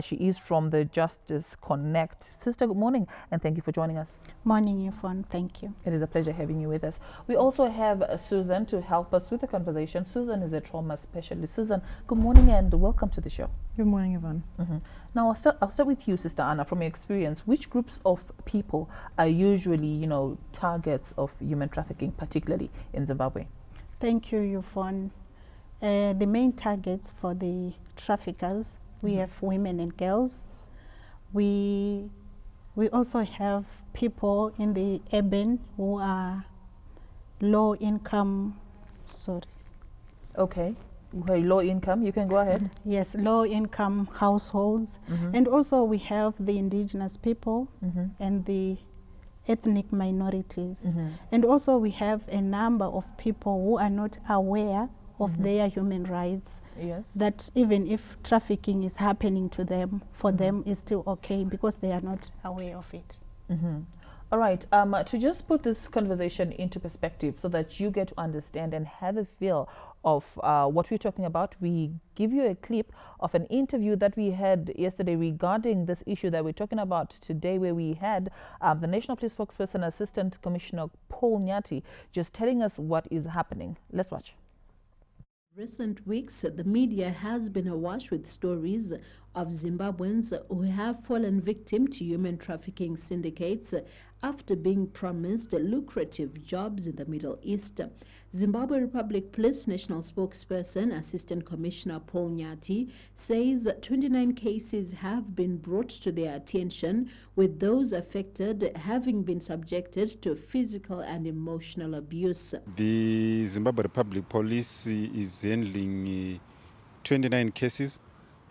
She is from the Justice Connect. Sister, good morning, and thank you for joining us. Morning, Yvonne. Thank you. It is a pleasure having you with us. We also have Susan to help us with the conversation. Susan is a trauma specialist. Susan, good morning and welcome to the show. Good morning, Yvonne. Now, I'll start with you, Sister Anna. From your experience, which groups of people are usually, targets of human trafficking, particularly in Zimbabwe? Thank you, Yvonne. The main targets for the traffickers, we have women and girls. We also have people in the urban who are low income. Okay. Low income, you can go ahead. Yes, low income households. And also we have the indigenous people and the ethnic minorities. And also we have a number of people who are not aware of their human rights. Yes. That even if trafficking is happening to them, for them is still okay because they are not aware of it. All right, to just put this conversation into perspective so that you get to understand and have a feel of what we're talking about, we give you a clip of an interview that we had yesterday regarding this issue that we're talking about today, where we had the National Police Spokesperson, Assistant Commissioner Paul Nyati, just telling us what is happening. Let's watch. Recent weeks, the media has been awash with stories of Zimbabweans who have fallen victim to human trafficking syndicates after being promised lucrative jobs in the Middle East. Zimbabwe Republic Police National Spokesperson, Assistant Commissioner Paul Nyati, says 29 cases have been brought to their attention, with those affected having been subjected to physical and emotional abuse. The Zimbabwe Republic Police is handling 29 cases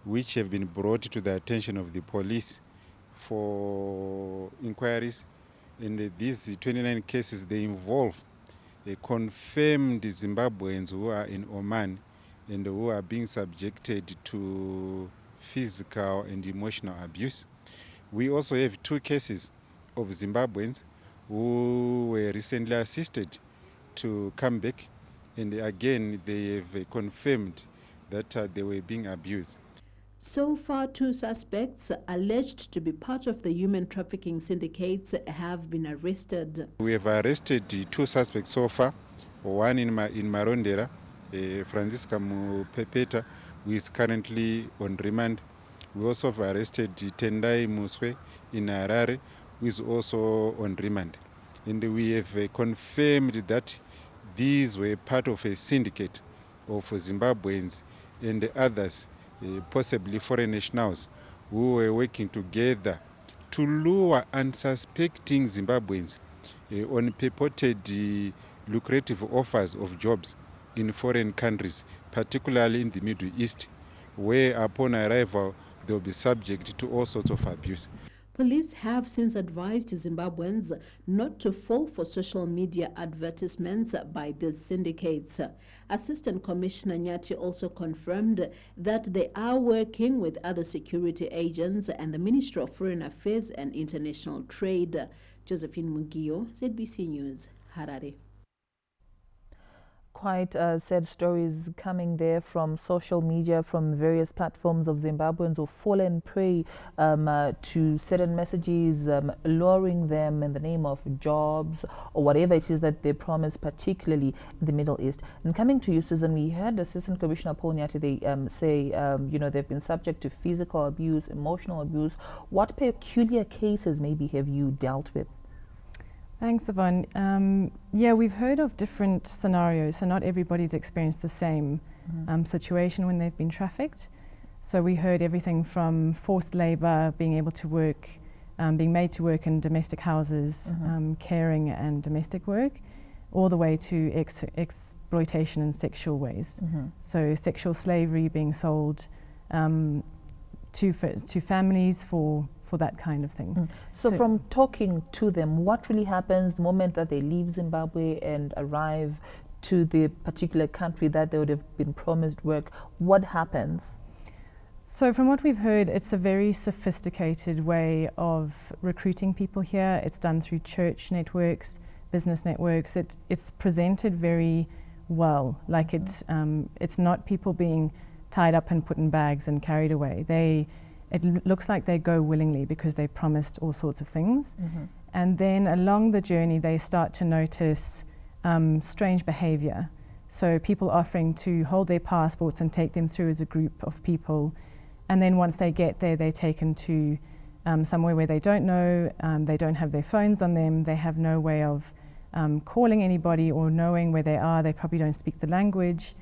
which have been brought to the attention of the police for inquiries. And these 29 cases, they involve confirmed Zimbabweans who are in Oman and who are being subjected to physical and emotional abuse. We also have 2 cases of Zimbabweans who were recently assisted to come back, and again they have confirmed that they were being abused. So far, 2 suspects alleged to be part of the human trafficking syndicates have been arrested. We have arrested 2 suspects so far, one in Marondera, Francisca Mupepeta, who is currently on remand. We also have arrested Tendai Muswe in Harare, who is also on remand. And we have confirmed that these were part of a syndicate of Zimbabweans and others, possibly foreign nationals, who were working together to lure unsuspecting Zimbabweans on purported lucrative offers of jobs in foreign countries, particularly in the Middle East, where upon arrival they will be subject to all sorts of abuse. Police have since advised Zimbabweans not to fall for social media advertisements by these syndicates. Assistant Commissioner Nyati also confirmed that they are working with other security agents and the Ministry of Foreign Affairs and International Trade. Josephine Mugio, ZBC News, Harare. Quite sad stories coming there from social media, from various platforms of Zimbabweans who've fallen prey to certain messages, luring them in the name of jobs or whatever it is that they promise, particularly in the Middle East. And coming to you, Susan, we heard Assistant Commissioner Paul Nyati, they say, they've been subject to physical abuse, emotional abuse. What peculiar cases maybe have you dealt with? Thanks, Yvonne. Yeah, we've heard of different scenarios, so not everybody's experienced the same situation when they've been trafficked. So we heard everything from forced labor, being able to work, being made to work in domestic houses, caring and domestic work, all the way to exploitation in sexual ways. So sexual slavery, being sold to families for that kind of thing. So from talking to them, what really happens the moment that they leave Zimbabwe and arrive to the particular country that they would have been promised work? What happens? So from what we've heard, it's a very sophisticated way of recruiting people here. It's done through church networks, business networks. It's presented very well. Like it's not people being tied up and put in bags and carried away. looks like they go willingly because they promised all sorts of things. And then along the journey, they start to notice strange behavior. So people offering to hold their passports and take them through as a group of people. And then once they get there, they're taken to somewhere where they don't know, they don't have their phones on them, they have no way of calling anybody or knowing where they are, they probably don't speak the language.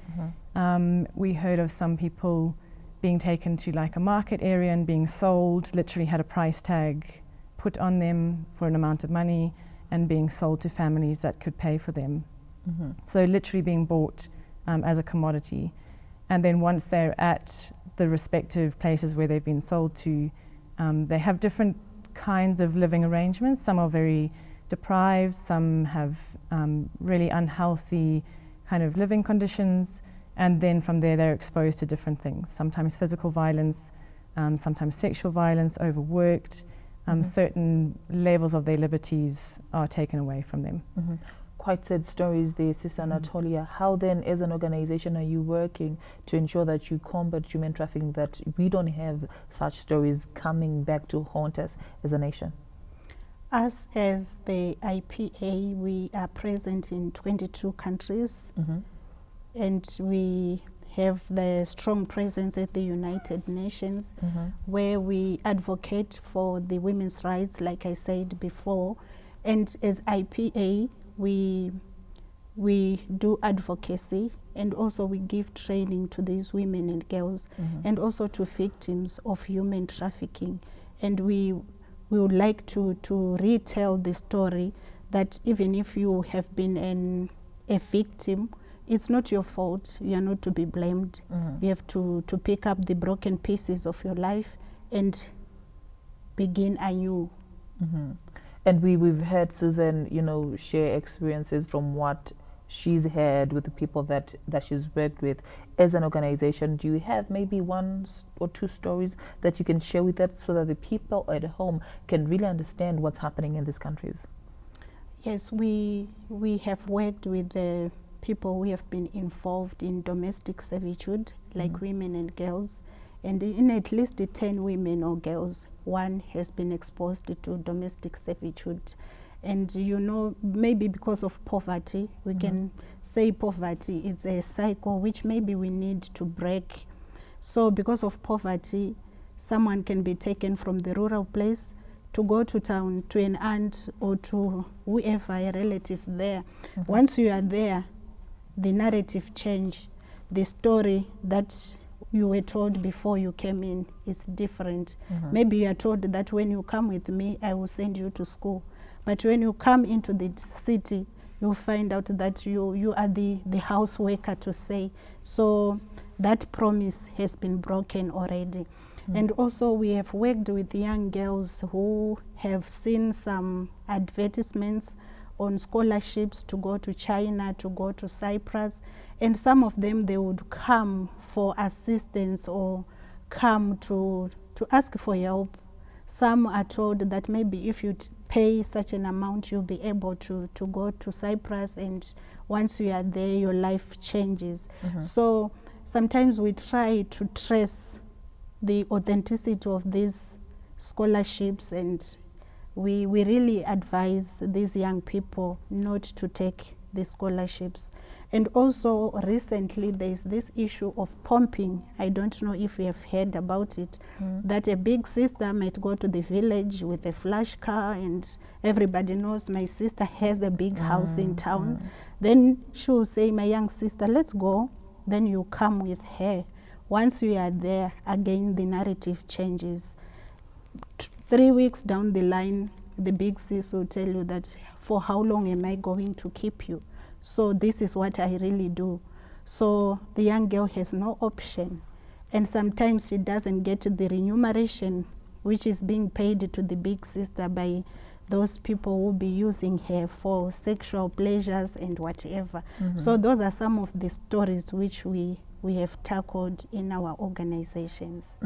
We heard of some people being taken to like a market area and being sold, literally had a price tag put on them for an amount of money and being sold to families that could pay for them. So literally being bought as a commodity. And then once they're at the respective places where they've been sold to, they have different kinds of living arrangements. Some are very deprived, some have really unhealthy kind of living conditions, and then from there they're exposed to different things, sometimes physical violence, sometimes sexual violence, overworked, certain levels of their liberties are taken away from them. Quite sad stories there, Sister Anatolia. How then, as an organization, are you working to ensure that you combat human trafficking, that we don't have such stories coming back to haunt us as a nation? Us as the IPA, we are present in 22 countries, and we have the strong presence at the United Nations, where we advocate for the women's rights, like I said before. And as IPA, we do advocacy, and also we give training to these women and girls, and also to victims of human trafficking. And we would like to retell the story that even if you have been a victim, it's not your fault. You are not to be blamed. You have to pick up the broken pieces of your life and begin anew. And we've heard Susan, share experiences from what she's had with the people that she's worked with. As an organization, do you have maybe one or two stories that you can share with us so that the people at home can really understand what's happening in these countries? Yes, we have worked with the people who have been involved in domestic servitude, like women and girls. And in at least 10 women or girls, one has been exposed to domestic servitude. And maybe because of poverty, we can say poverty, it's a cycle which maybe we need to break. So because of poverty, someone can be taken from the rural place to go to town, to an aunt or to whoever, a relative there. Once you are there, the narrative change. The story that you were told before you came in is different. Maybe you are told that when you come with me, I will send you to school. But when you come into the city, you'll find out that you are the house worker, to say. So that promise has been broken already. And also we have worked with young girls who have seen some advertisements on scholarships to go to China, to go to Cyprus. And some of them, they would come for assistance or come to ask for help. Some are told that maybe if you pay such an amount, you'll be able to go to Cyprus, and once you are there, your life changes. So sometimes we try to trace the authenticity of these scholarships, and we really advise these young people not to take the scholarships. And also recently there's this issue of pumping. I don't know if you have heard about it, that a big sister might go to the village with a flash car, and everybody knows my sister has a big house in town. Then she will say, my young sister, let's go. Then you come with her. Once you are there, again the narrative changes. 3 weeks down the line, the big sis will tell you that, for how long am I going to keep you? So this is what I really do. So the young girl has no option. And sometimes she doesn't get the remuneration which is being paid to the big sister by those people who will be using her for sexual pleasures and whatever. So those are some of the stories which we have tackled in our organizations.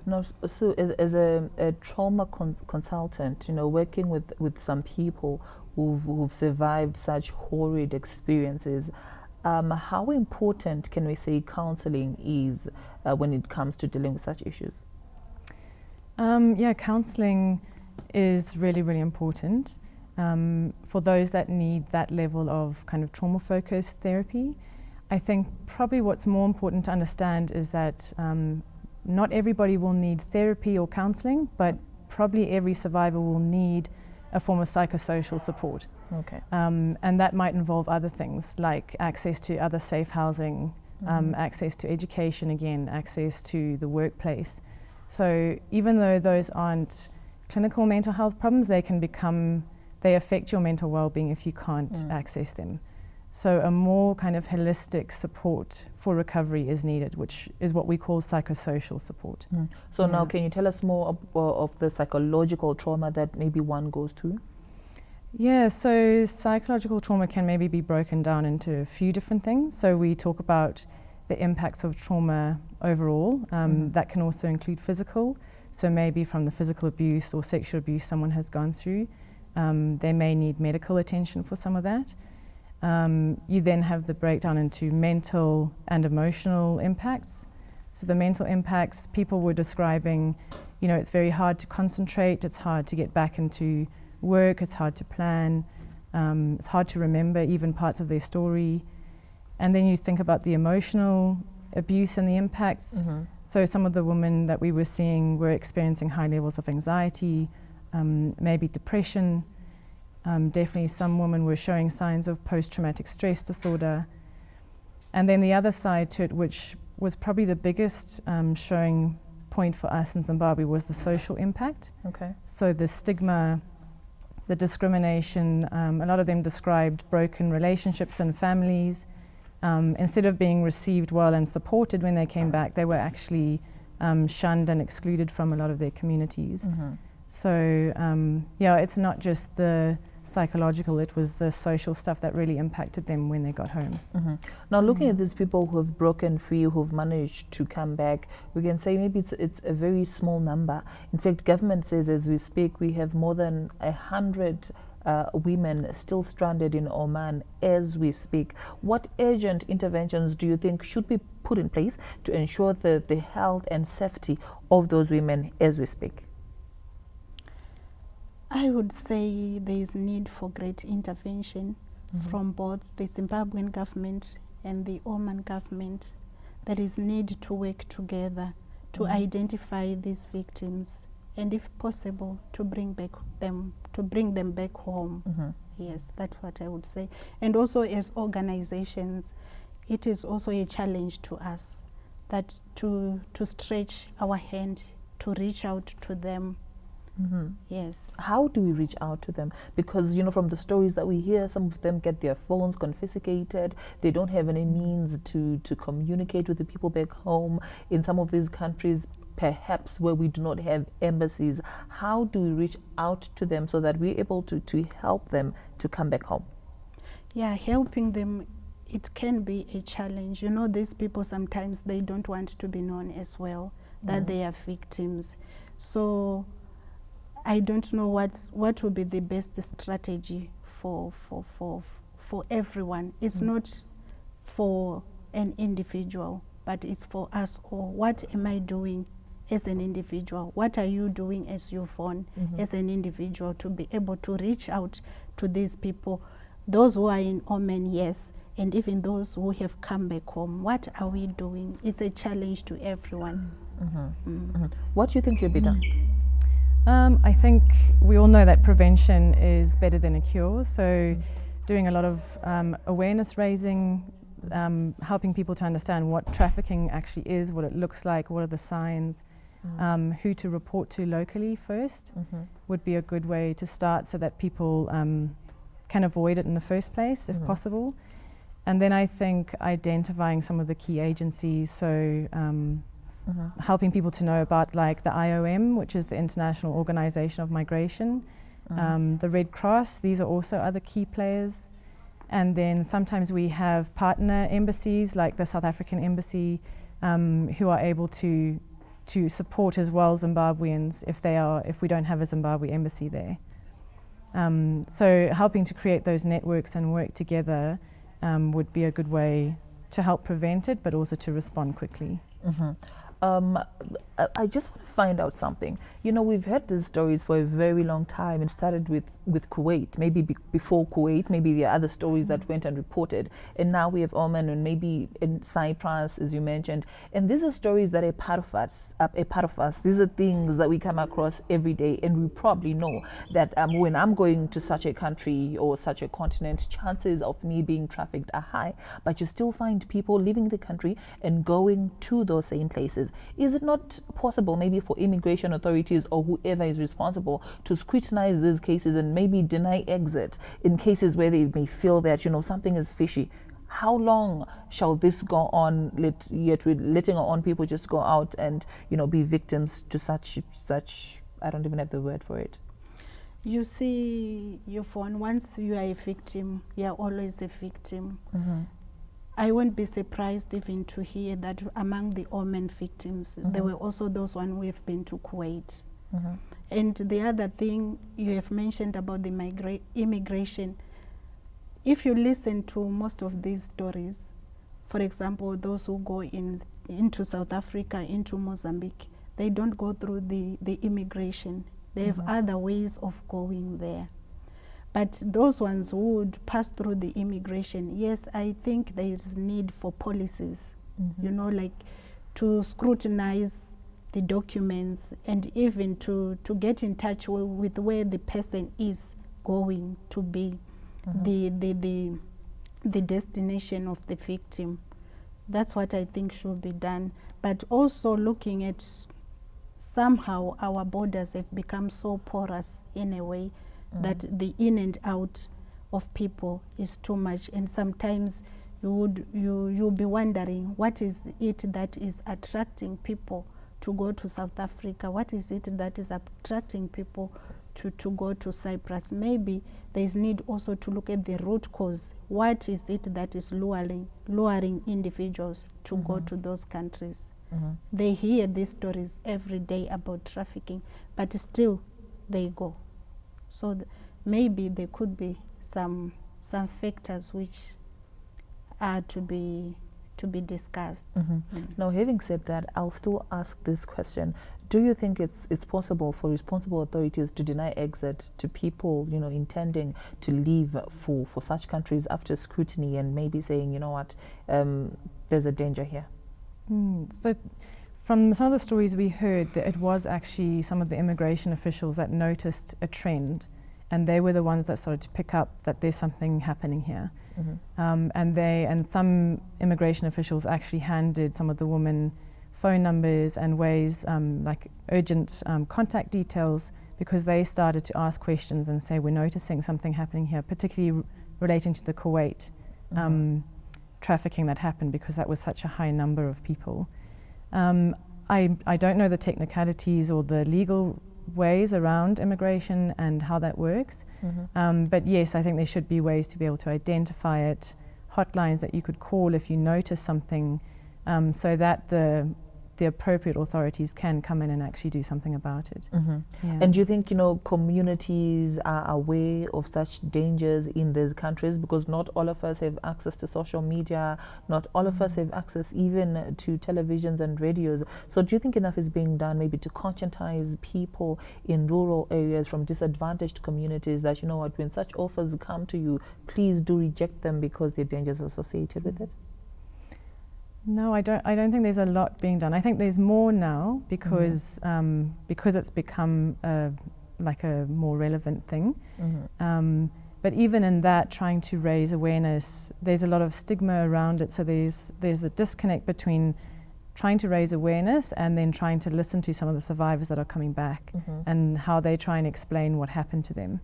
Now, so as a trauma consultant, working with some people who've survived such horrid experiences, how important can we say counseling is when it comes to dealing with such issues? Yeah, counselling is really, really important for those that need that level of kind of trauma-focused therapy. I think probably what's more important to understand is that not everybody will need therapy or counselling, but probably every survivor will need a form of psychosocial support. Okay. And that might involve other things like access to other safe housing, access to education again, access to the workplace. So even though those aren't clinical mental health problems, they affect your mental well-being if you can't access them. So a more kind of holistic support for recovery is needed, which is what we call psychosocial support. So now can you tell us more of the psychological trauma that maybe one goes through? Yeah, so psychological trauma can maybe be broken down into a few different things. So we talk about the impacts of trauma overall. That can also include physical. So maybe from the physical abuse or sexual abuse someone has gone through, they may need medical attention for some of that. You then have the breakdown into mental and emotional impacts. So the mental impacts, people were describing, you know, it's very hard to concentrate, it's hard to get back into work, it's hard to plan, it's hard to remember even parts of their story. And then you think about the emotional abuse and the impacts. So some of the women that we were seeing were experiencing high levels of anxiety, maybe depression. Definitely some women were showing signs of post-traumatic stress disorder. And then the other side to it, which was probably the biggest showing point for us in Zimbabwe, was the social impact. Okay. So the stigma, the discrimination, a lot of them described broken relationships and families. Instead of being received well and supported when they came back, they were actually shunned and excluded from a lot of their communities. So yeah, it's not just the psychological, it was the social stuff that really impacted them when they got home. Now looking at these people who have broken free, who've managed to come back, we can say maybe it's a very small number. In fact, government says as we speak we have more than 100 women still stranded in Oman as we speak. What urgent interventions do you think should be put in place to ensure the health and safety of those women as we speak? I would say there is need for great intervention from both the Zimbabwean government and the Oman government. There is need to work together to identify these victims and, if possible, to bring them back home. Yes, that's what I would say. And also, as organizations, it is also a challenge to us that to stretch our hand to reach out to them. Yes. How do we reach out to them? Because, you know, from the stories that we hear, some of them get their phones confiscated. They don't have any means to communicate with the people back home. In some of these countries, perhaps where we do not have embassies, how do we reach out to them so that we're able to help them to come back home? Yeah, helping them, it can be a challenge. You know, these people sometimes they don't want to be known as well, that they are victims. So I don't know what will be the best strategy for everyone. It's not for an individual, but it's for us all. What am I doing as an individual? What are you doing as Yvonne as an individual to be able to reach out to these people, those who are in Oman, yes, and even those who have come back home? What are we doing? It's a challenge to everyone. What do you think should be done? I think we all know that prevention is better than a cure. So doing a lot of awareness raising, helping people to understand what trafficking actually is, what it looks like, what are the signs, who to report to locally first would be a good way to start so that people can avoid it in the first place if possible. And then I think identifying some of the key agencies, so helping people to know about like the IOM, which is the International Organization of Migration, the Red Cross, these are also other key players. And then sometimes we have partner embassies like the South African Embassy who are able to support as well Zimbabweans if we don't have a Zimbabwe embassy there. So helping to create those networks and work together would be a good way to help prevent it, but also to respond quickly. I just want to find out something. You know, we've heard these stories for a very long time. It started with Kuwait, maybe before Kuwait, maybe there are other stories that went unreported. And now we have Oman and maybe in Cyprus, as you mentioned. And these are stories that are part of us. These are things that we come across every day. And we probably know that when I'm going to such a country or such a continent, chances of me being trafficked are high. But you still find people leaving the country and going to those same places. Is it not possible maybe for immigration authorities or whoever is responsible to scrutinize these cases and maybe deny exit in cases where they may feel that, you know, something is fishy? How long shall this go on, yet we're letting our own people just go out and, you know, be victims to such I don't even have the word for it. You see, once you are a victim, you are always a victim. I won't be surprised even to hear that among the Oman victims, there were also those one who have been to Kuwait. And the other thing you have mentioned about the immigration, if you listen to most of these stories, for example, those who go into South Africa, into Mozambique, they don't go through the immigration. They have other ways of going there. But those ones who would pass through the immigration, yes, I think there is need for policies, you know, like to scrutinize the documents and even to get in touch with where the person is going to be, the destination of the victim. That's what I think should be done. But also looking at somehow our borders have become so porous in a way that the in and out of people is too much, and sometimes you'll be wondering what is it that is attracting people to go to South Africa? What is it that is attracting people to go to Cyprus? Maybe there is need also to look at the root cause. What is it that is luring individuals to go to those countries? They hear these stories every day about trafficking, but still they go. So maybe there could be some factors which are to be discussed. Now, having said that, I'll still ask this question. Do you think it's possible for responsible authorities to deny exit to people, you know, intending to leave for such countries after scrutiny and maybe saying, you know what, there's a danger here? So from some of the stories we heard, that it was actually some of the immigration officials that noticed a trend, and they were the ones that started to pick up that there's something happening here. And some immigration officials actually handed some of the women phone numbers and ways, like urgent contact details, because they started to ask questions and say, we're noticing something happening here, particularly relating to the Kuwait trafficking that happened, because that was such a high number of people. I don't know the technicalities or the legal ways around immigration and how that works, but yes, I think there should be ways to be able to identify it, hotlines that you could call if you notice something, so that the appropriate authorities can come in and actually do something about it. And do you think, you know, communities are aware of such dangers in these countries? Because not all of us have access to social media, not all of us have access even to televisions and radios. So do you think enough is being done maybe to conscientize people in rural areas from disadvantaged communities that, you know what, when such offers come to you, please do reject them because there are dangers associated with it? No, I don't think there's a lot being done. I think there's more now because it's become like a more relevant thing. But even in that, trying to raise awareness, there's a lot of stigma around it. So there's a disconnect between trying to raise awareness and then trying to listen to some of the survivors that are coming back and how they try and explain what happened to them.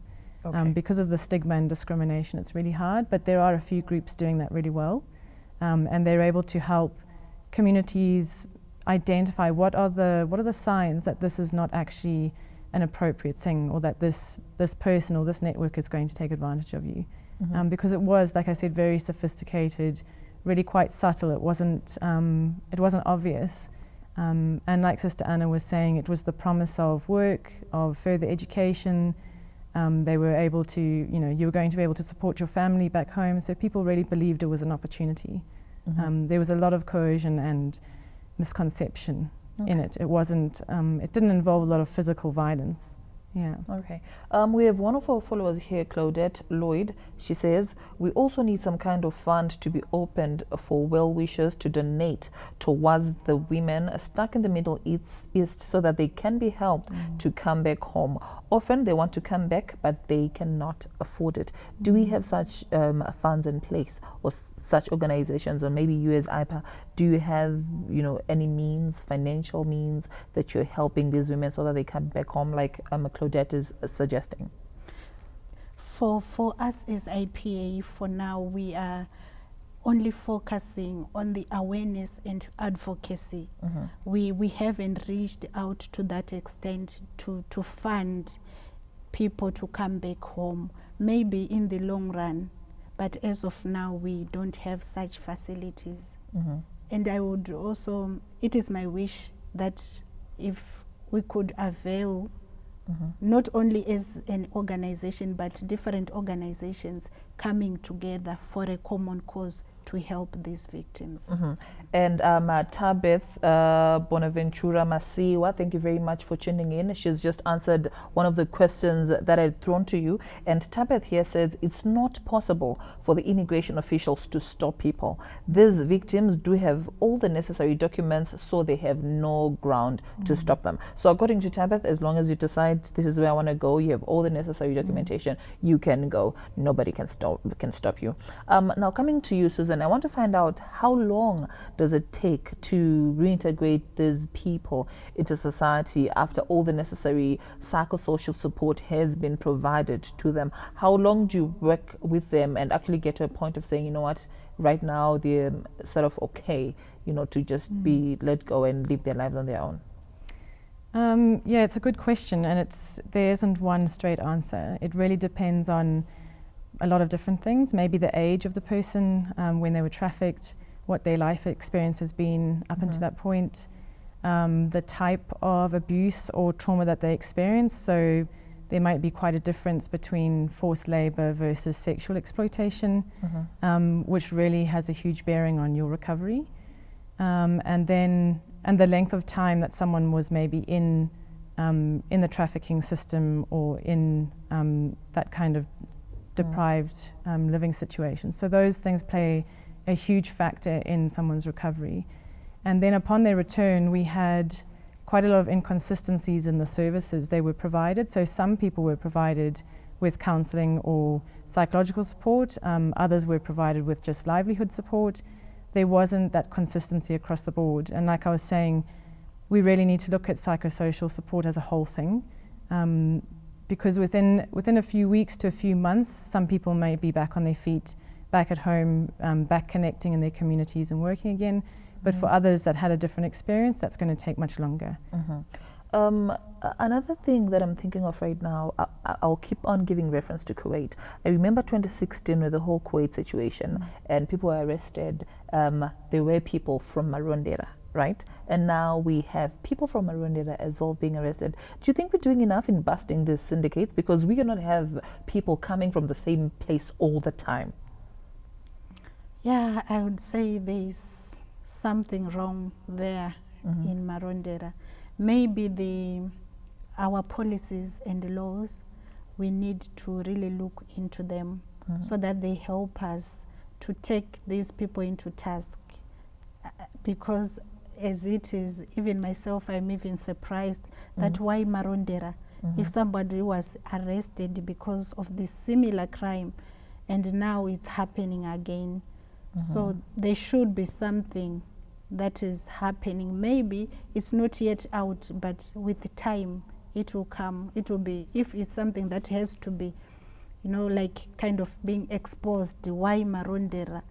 Because of the stigma and discrimination, it's really hard. But there are a few groups doing that really well. And they're able to help communities identify what are the signs that this is not actually an appropriate thing, or that this person or this network is going to take advantage of you. Because it was, like I said, very sophisticated, really quite subtle. It wasn't obvious. And like Sister Anna was saying, it was the promise of work, of further education. They were able to, you know, you were going to be able to support your family back home. So people really believed it was an opportunity. There was a lot of coercion and misconception in it. It wasn't, it didn't involve a lot of physical violence. Yeah. Okay. We have one of our followers here, Claudette Lloyd. She says, we also need some kind of fund to be opened for well-wishers to donate towards the women stuck in the Middle East so that they can be helped to come back home. Often they want to come back, but they cannot afford it. Do we have such funds in place, or such organizations, or maybe you as IPA, do you have, any means, financial means, that you're helping these women so that they come back home, like Claudette is suggesting? For us as IPA, for now, we are only focusing on the awareness and advocacy. We haven't reached out to that extent to fund people to come back home, maybe in the long run. But as of now, we don't have such facilities. And I would also, it is my wish that if we could avail, not only as an organization, but different organizations coming together for a common cause to help these victims. And Tabith Bonaventura Masiwa, thank you very much for tuning in. She's just answered one of the questions that I had thrown to you. And Tabith here says it's not possible for the immigration officials to stop people. These victims do have all the necessary documents, so they have no ground to stop them. So according to Tabith, as long as you decide this is where I want to go, you have all the necessary documentation, you can go. Nobody can stop you. Now coming to you, Susan, I want to find out, how long does it take to reintegrate these people into society after all the necessary psychosocial support has been provided to them? How long do you work with them and actually get to a point of saying, you know what, right now they're sort of okay, to just be let go and live their lives on their own? Yeah, it's a good question, and there isn't one straight answer. It really depends on a lot of different things. Maybe the age of the person when they were trafficked, what their life experience has been up until that point, the type of abuse or trauma that they experienced. So there might be quite a difference between forced labor versus sexual exploitation, which really has a huge bearing on your recovery. And the length of time that someone was maybe in the trafficking system, or in that kind of deprived living situation. So those things play a huge factor in someone's recovery. And then upon their return, we had quite a lot of inconsistencies in the services they were provided. So some people were provided with counselling or psychological support, others were provided with just livelihood support. There wasn't that consistency across the board. And like I was saying, we really need to look at psychosocial support as a whole thing, because within a few weeks to a few months, some people may be back on their feet, back at home, back connecting in their communities and working again. But for others that had a different experience, that's going to take much longer. Another thing that I'm thinking of right now, I'll keep on giving reference to Kuwait. I remember 2016 with the whole Kuwait situation, and people were arrested. There were people from Marondera, right? And now we have people from Marondera as well being arrested. Do you think we're doing enough in busting these syndicates? Because we cannot have people coming from the same place all the time. Yeah, I would say there's something wrong there in Marondera. Maybe our policies and laws, we need to really look into them so that they help us to take these people into task. Because as it is, even myself, I'm even surprised that why Marondera? If somebody was arrested because of this similar crime and now it's happening again. So there should be something that is happening. Maybe it's not yet out, but with the time it will come. It will be, if it's something that has to be, like kind of being exposed, why Marondera?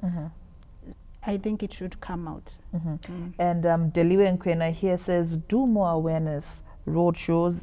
I think it should come out. And Deliwe Nkwena here says, do more awareness, road shows,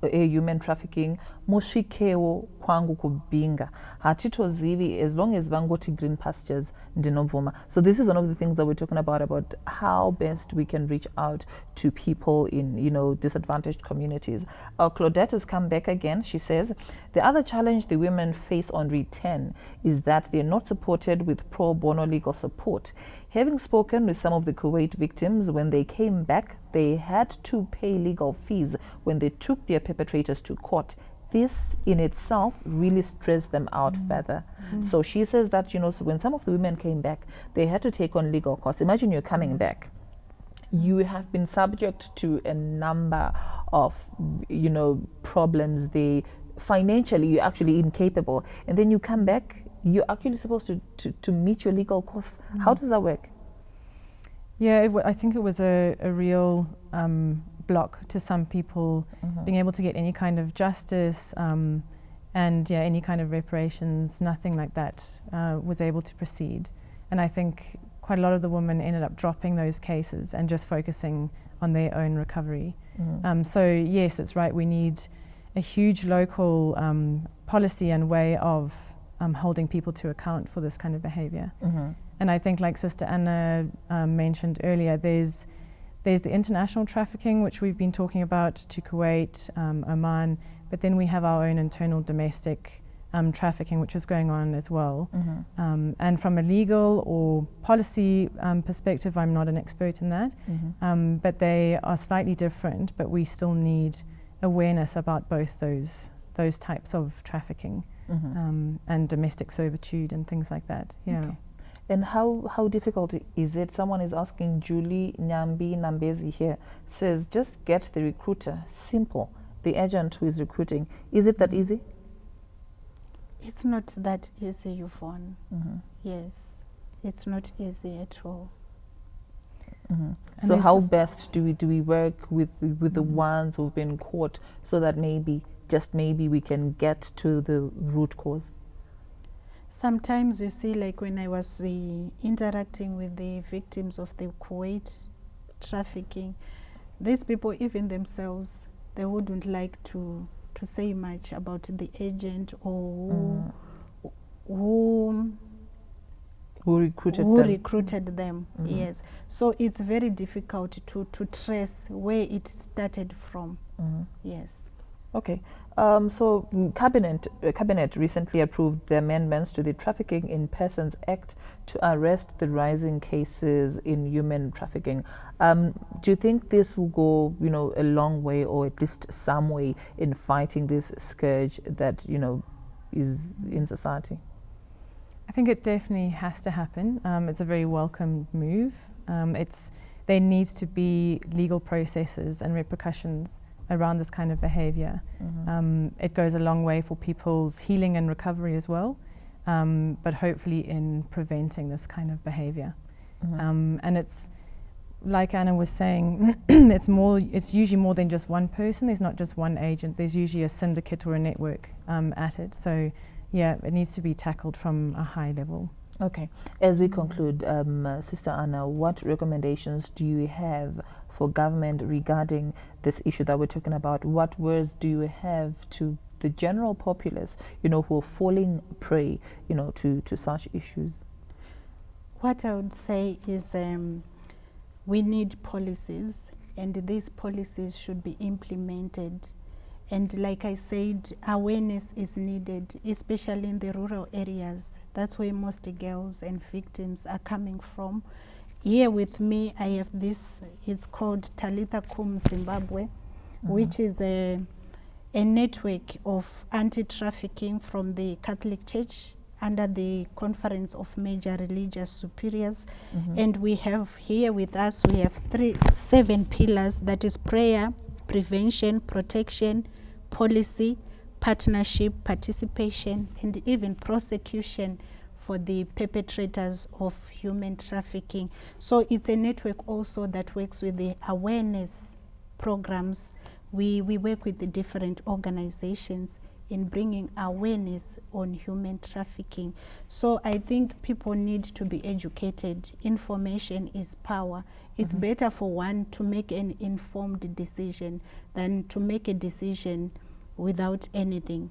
human trafficking, mushikewo kwangu kubinga. Hatitozivi, as long as vangoti green pastures, ndinovuma. So this is one of the things that we're talking about how best we can reach out to people in, disadvantaged communities. Claudette has come back again. She says, the other challenge the women face on return is that they're not supported with pro bono legal support. Having spoken with some of the Kuwait victims when they came back, they had to pay legal fees when they took their perpetrators to court. This in itself really stressed them out further. So she says that, so when some of the women came back, they had to take on legal costs. Imagine you're coming back. You have been subject to a number of, problems. Financially, you're actually incapable. And then you come back, you're actually supposed to meet your legal costs. How does that work? Yeah, I think it was a real block to some people being able to get any kind of justice and any kind of reparations. Nothing like that was able to proceed. And I think quite a lot of the women ended up dropping those cases and just focusing on their own recovery. So yes, it's right, we need a huge local policy and way of holding people to account for this kind of behavior. And I think, like Sister Anna mentioned earlier, there's the international trafficking, which we've been talking about, to Kuwait, Oman, but then we have our own internal domestic trafficking, which is going on as well. And from a legal or policy perspective, I'm not an expert in that, but they are slightly different, but we still need awareness about both those types of trafficking and domestic servitude and things like that. Yeah. Okay. And how difficult is it? Someone is asking, Julie Nyambi Nambezi here, says, just get the recruiter. Simple. The agent who is recruiting. Is it that easy? It's not that easy, Yvonne. Yes, it's not easy at all. So how best do we work with the ones who've been caught, so that just maybe we can get to the root cause? Sometimes you see, like when I was interacting with the victims of the Kuwait trafficking, these people, even themselves, they wouldn't like to say much about the agent or who recruited them. Yes, so it's very difficult to trace where it started from. Yes. Okay. So cabinet recently approved the amendments to the Trafficking in Persons Act to arrest the rising cases in human trafficking. Do you think this will go, a long way, or at least some way, in fighting this scourge that, is in society? I think it definitely has to happen. It's a very welcome move. There needs to be legal processes and repercussions around this kind of behavior. It goes a long way for people's healing and recovery as well, but hopefully in preventing this kind of behavior. And it's, like Anna was saying, it's usually more than just one person. There's not just one agent. There's usually a syndicate or a network at it. So yeah, it needs to be tackled from a high level. Okay. As we conclude, Sister Anna, what recommendations do you have for government regarding this issue that we're talking about? What words do you have to the general populace, who are falling prey, to such issues? What I would say is we need policies, and these policies should be implemented. And like I said, awareness is needed, especially in the rural areas. That's where most girls and victims are coming from. Here with me, I have this, it's called Talitha Kum Zimbabwe, which is a network of anti-trafficking from the Catholic Church under the Conference of Major Religious Superiors. And we have here with us, we have 7 pillars, that is prayer, prevention, protection, policy, partnership, participation, and even prosecution for the perpetrators of human trafficking. So it's a network also that works with the awareness programs. We work with the different organizations in bringing awareness on human trafficking. So I think people need to be educated. Information is power. It's better for one to make an informed decision than to make a decision without anything.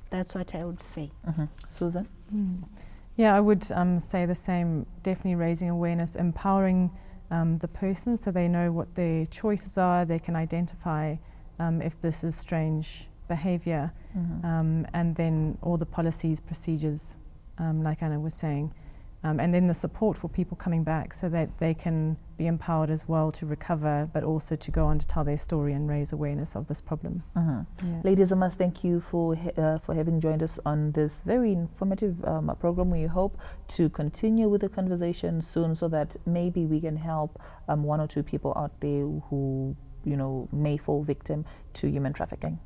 That's what I would say. Susan? Yeah, I would say the same. Definitely raising awareness, empowering the person so they know what their choices are. They can identify if this is strange behavior, and then all the policies, procedures, like Anna was saying, and then the support for people coming back so that they can be empowered as well to recover, but also to go on to tell their story and raise awareness of this problem. Yeah. Ladies, I must thank you for having joined us on this very informative program. We hope to continue with the conversation soon so that maybe we can help one or two people out there who, may fall victim to human trafficking.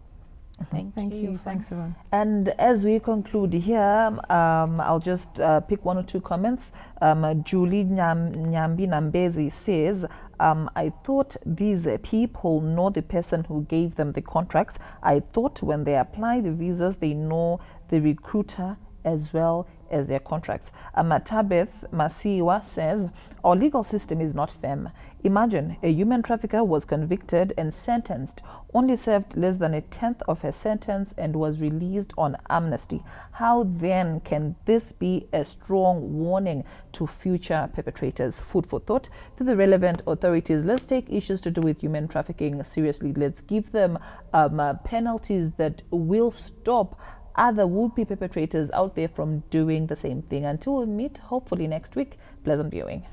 Thank you. Thanks, Yvonne. And as we conclude here, I'll just pick one or two comments. Julie Nyambi Nambezi says, I thought these people know the person who gave them the contracts. I thought when they apply the visas, they know the recruiter as well as their contracts. Tabeth Masiwa says, our legal system is not firm. Imagine a human trafficker was convicted and sentenced, only served less than 1/10 of her sentence and was released on amnesty. How then can this be a strong warning to future perpetrators? Food for thought to the relevant authorities. Let's take issues to do with human trafficking seriously. Let's give them penalties that will stop other would-be perpetrators out there from doing the same thing. Until we meet, hopefully next week, pleasant viewing.